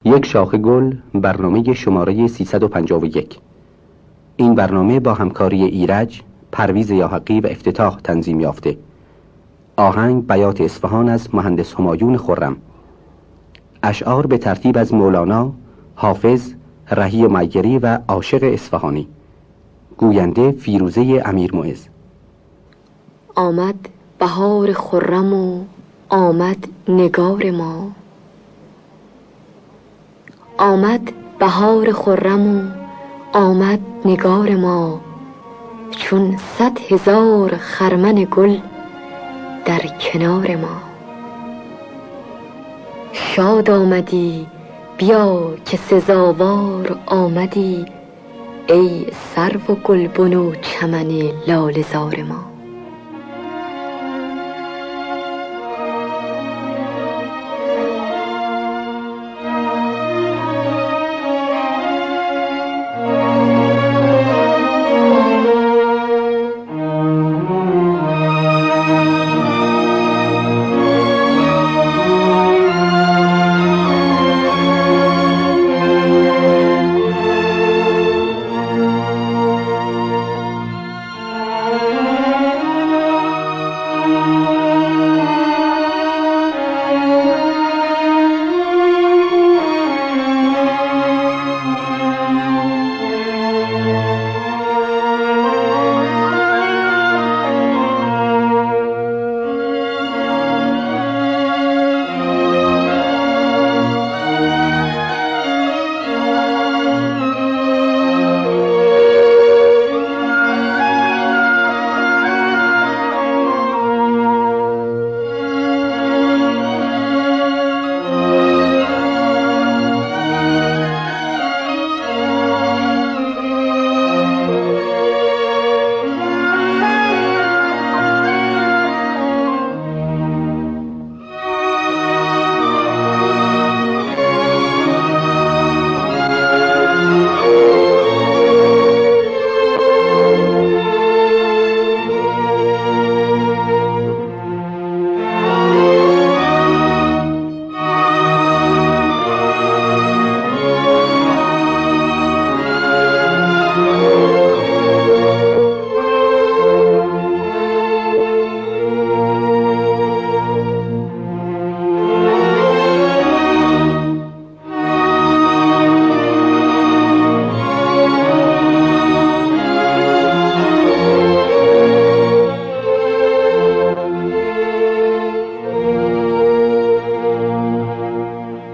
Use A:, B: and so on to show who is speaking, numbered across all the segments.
A: یک شاخه گل، برنامه شماره 351. این برنامه با همکاری ایرج، پرویز یاحقی و افتتاح تنظیم یافته. آهنگ بیات اصفهان از مهندس همایون خرم. اشعار به ترتیب از مولانا، حافظ، رهی میگری و عاشق اصفهانی. گوینده فیروزه امیرمعز.
B: آمد بهار خرم و آمد نگار ما، آمد بهار خرم و آمد نگار ما، چون 100,000 خرمن گل در کنار ما. شاد آمدی بیا که سزاوار آمدی، ای سرو و گلبن و چمن لاله زار ما.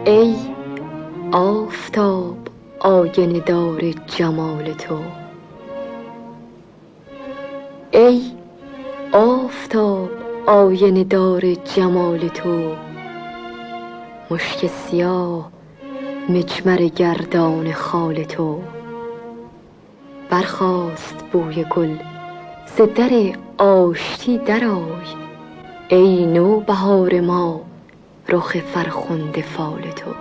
B: ای آفتاب آینه دار جمال تو، ای آفتاب آینه دار جمال تو، مشک سیاه مجمر گردان خال تو. برخاست بوی گل ز در آشتی درآی، ای نوبهار ما رخ فرخنده فال تو.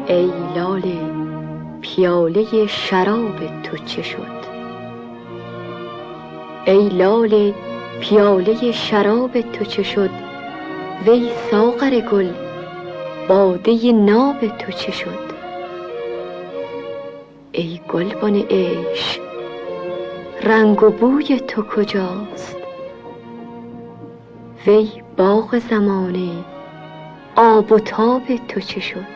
B: ای لاله پیاله شراب تو چه شد؟ ای لاله پیاله شراب تو چه شد؟ وی ساغر گل باده ناب تو چه شد؟ ای گلبن عشق رنگ و بوی تو کجاست؟ وی باغ زمانه آب و تاب تو چه شد؟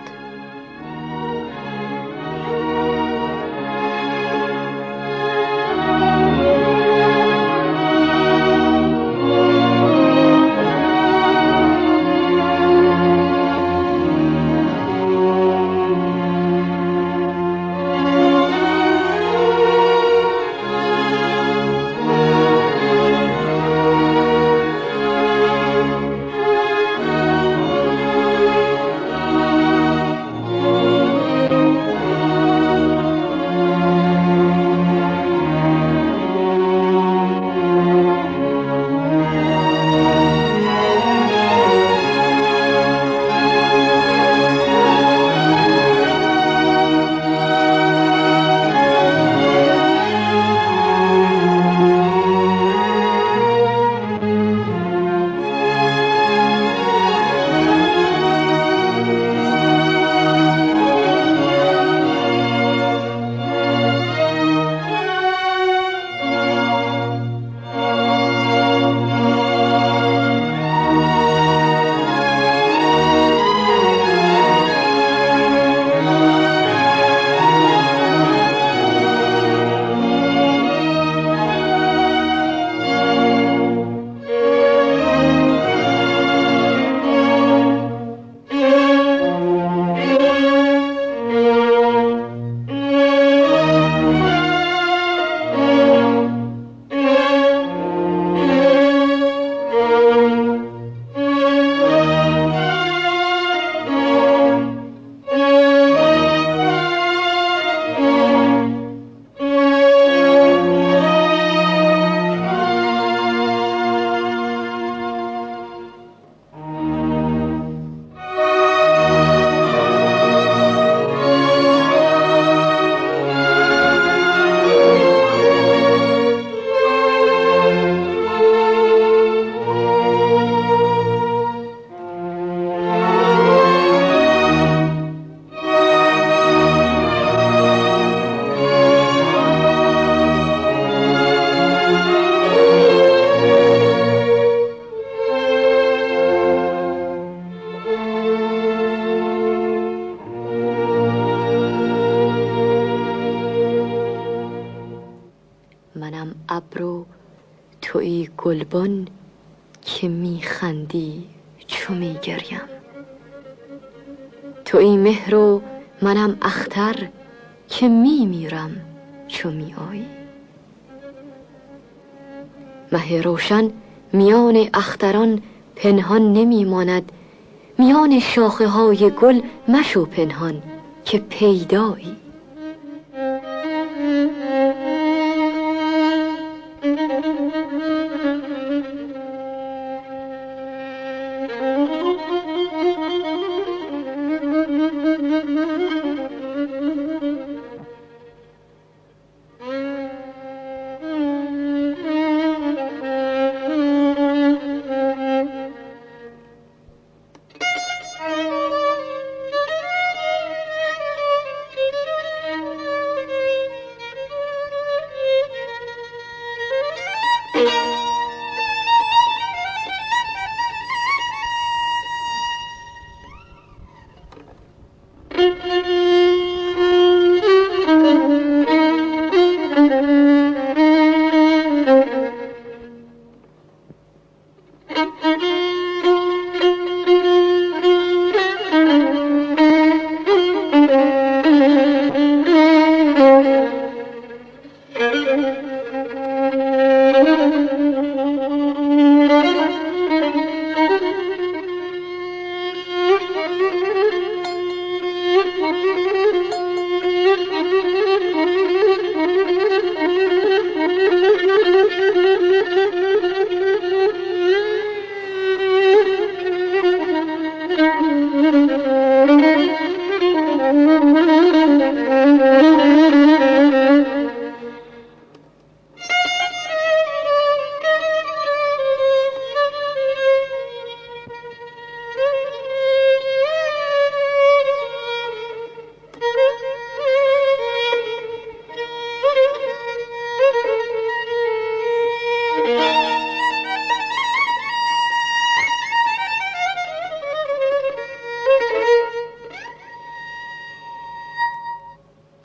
B: منم ابرو تویی گلبن که میخندی چو میگریم. تویی مهر و منم اختر که میمیرم چو میآیی. مه روشن میان اختران پنهان نمیماند. میان شاخه های گل مشو پنهان که پیدایی.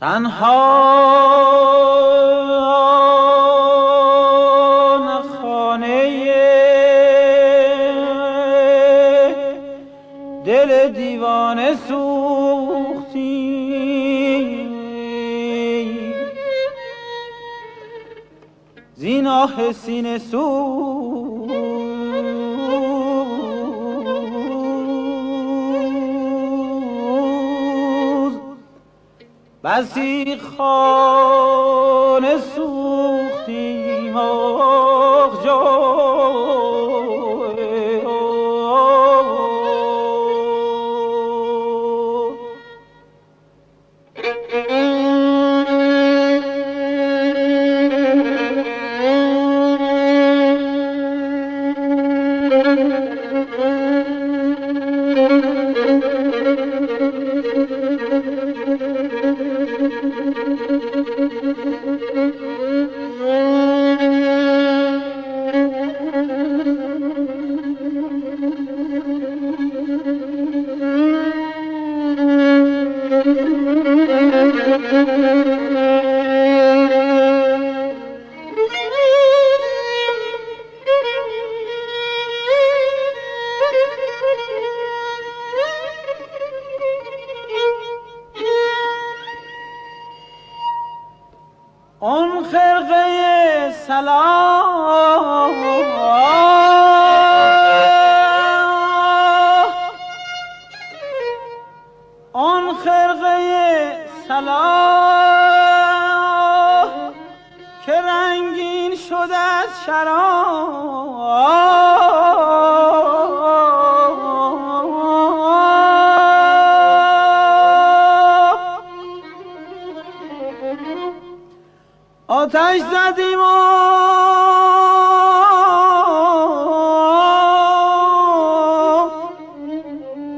C: تنها خانه دل دیوانه سوختی، زین آه سینه سوز بسی خانه سوختیم آخ آن خرقه صلاح آن خرقه صلاح که رنگین شد از شراب آتش زدیم و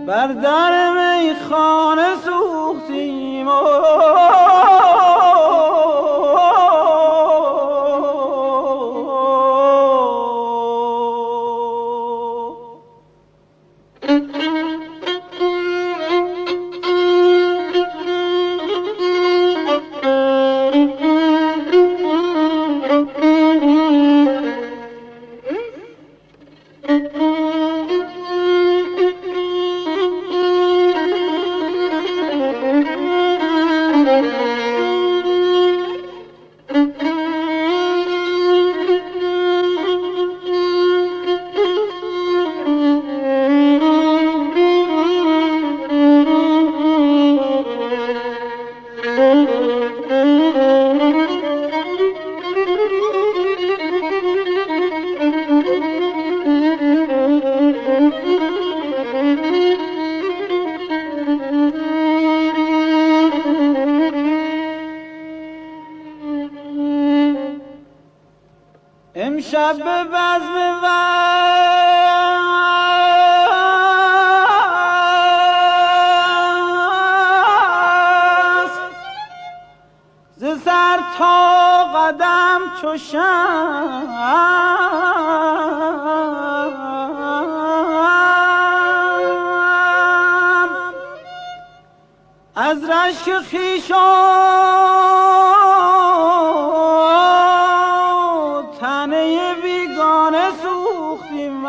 C: بر در میخانه سوختیم امشب به بزم وصل ز سر تا قدم چو شمع از رشک خویشان تنه بیگانه سوختیم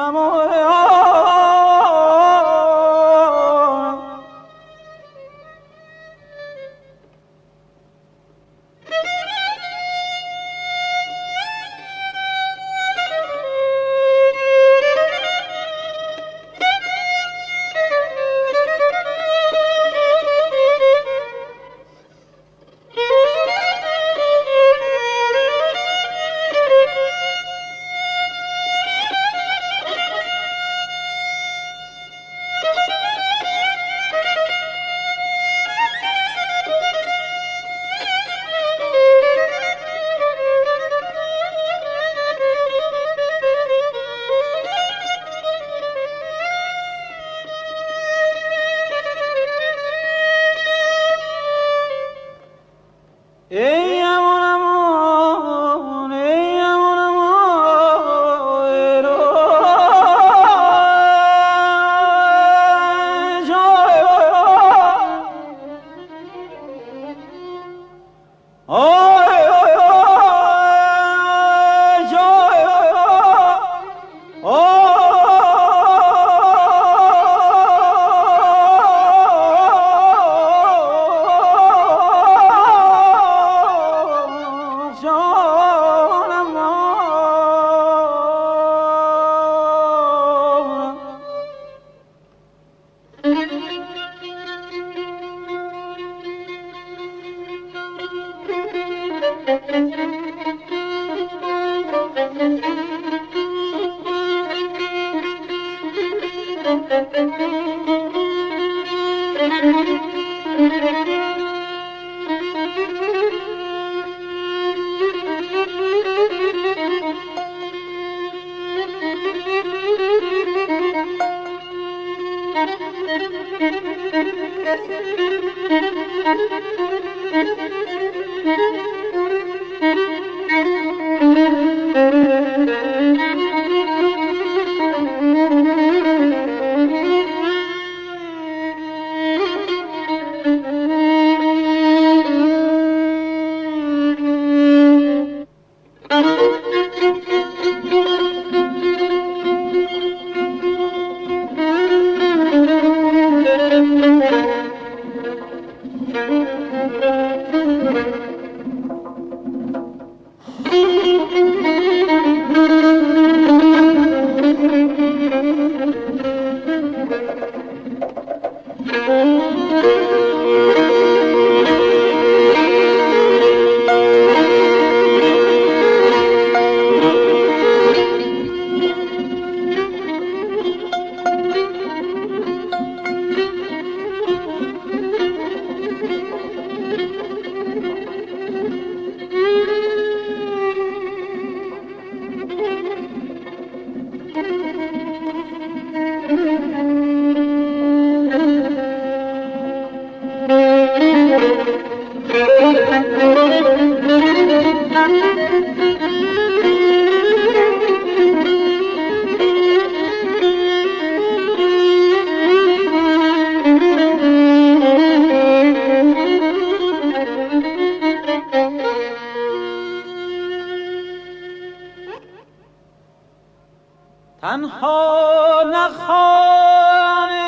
C: تنها نخانه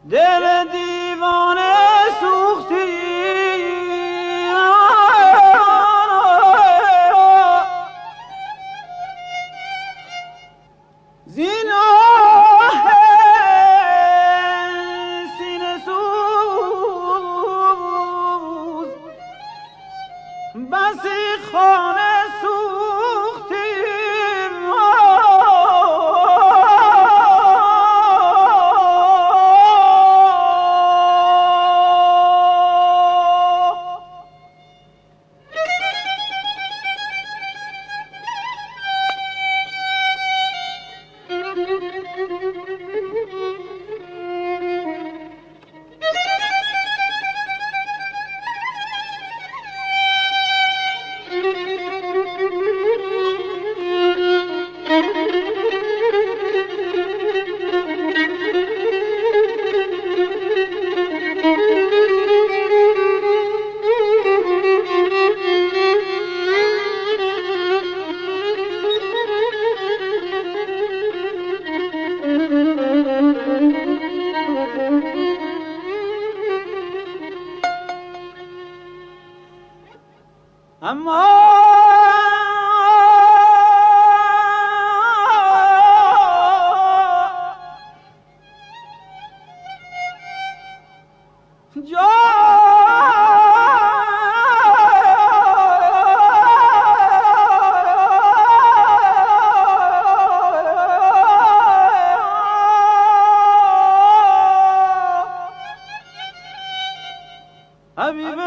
C: دل دیوانه سوختی زین آه سینه سوز بسی خانه سوختی اما حبیب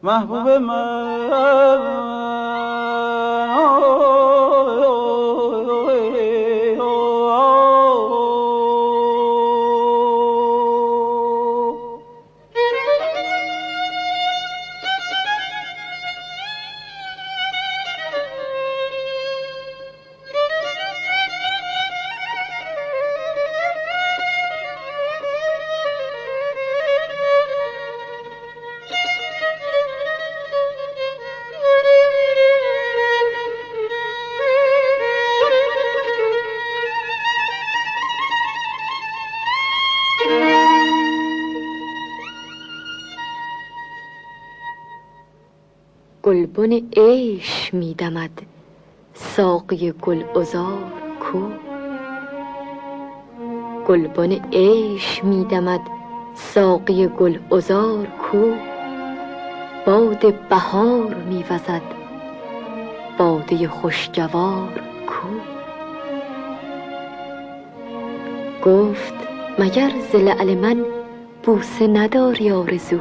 C: محبوب من
B: گلبن عیش می دمد، ساقی گل عذار کو؟ گلبن عیش می دمد، ساقی گل عذار کو؟ باد بهار می وزد، باده خوش جوار کو؟ گفت مگر ز لعل من بوسه نداری آرزو؟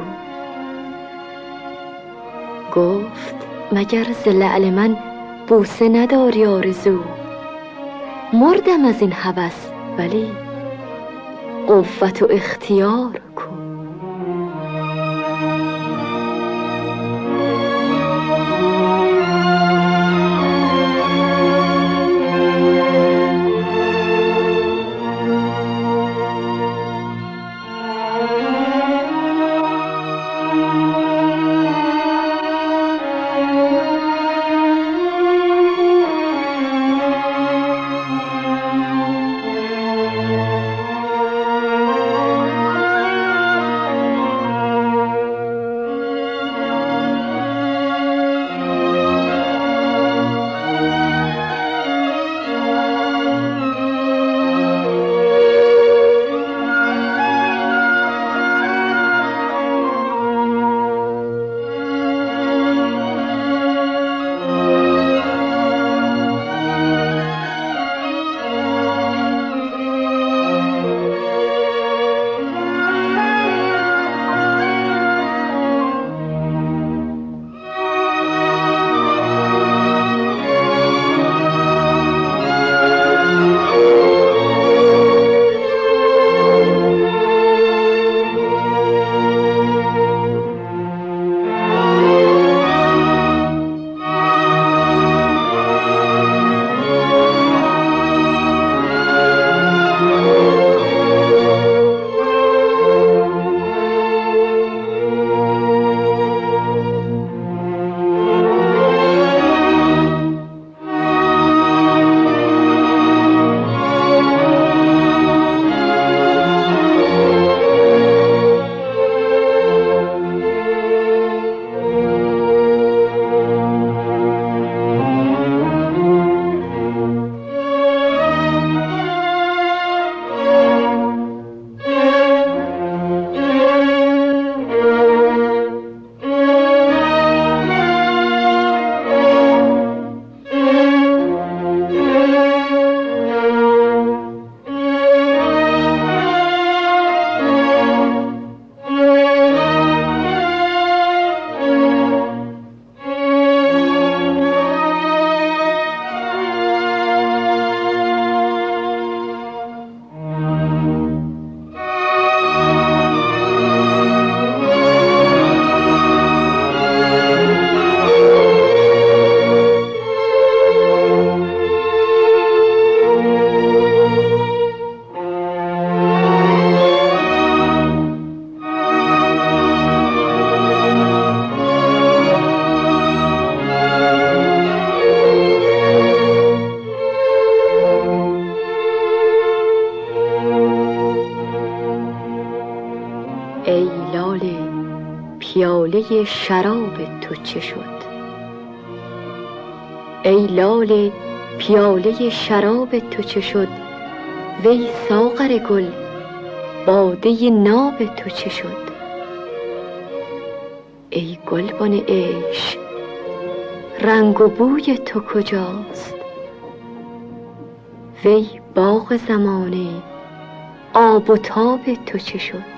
B: گفت مگر ز لعل من بوسه نداری آرزو؟ مردم از این هوس، ولی قوت و اختیار کو؟ ای لاله پیاله شراب تو چه شد؟ ای لاله پیاله شراب تو چه شد؟ وی ساغر گل باده ناب تو چه شد؟ ای گلبن عشق رنگ و بوی تو کجاست؟ وی باغ زمانه آب و تاب تو چه شد؟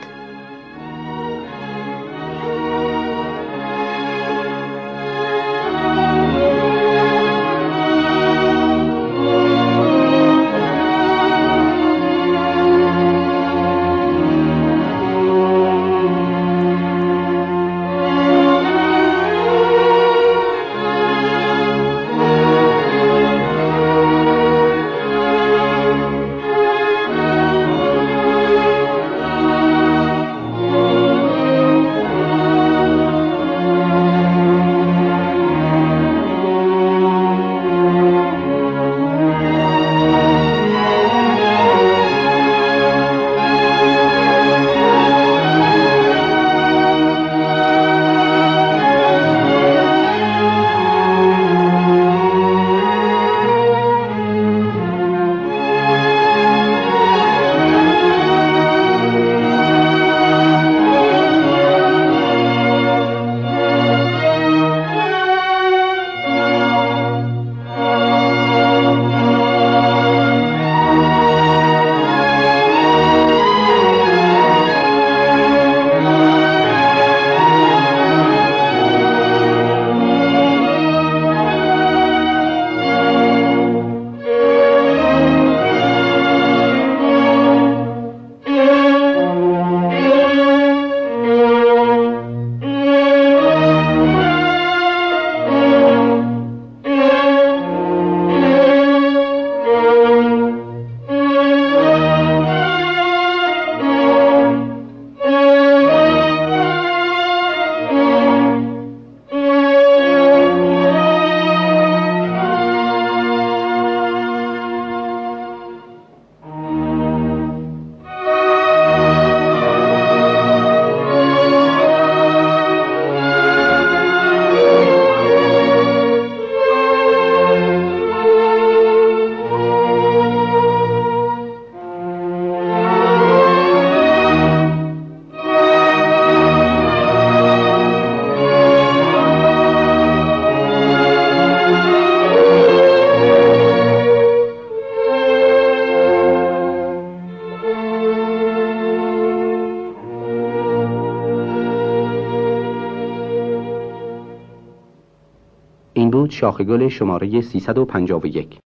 A: درود شاخ گل شماره 351.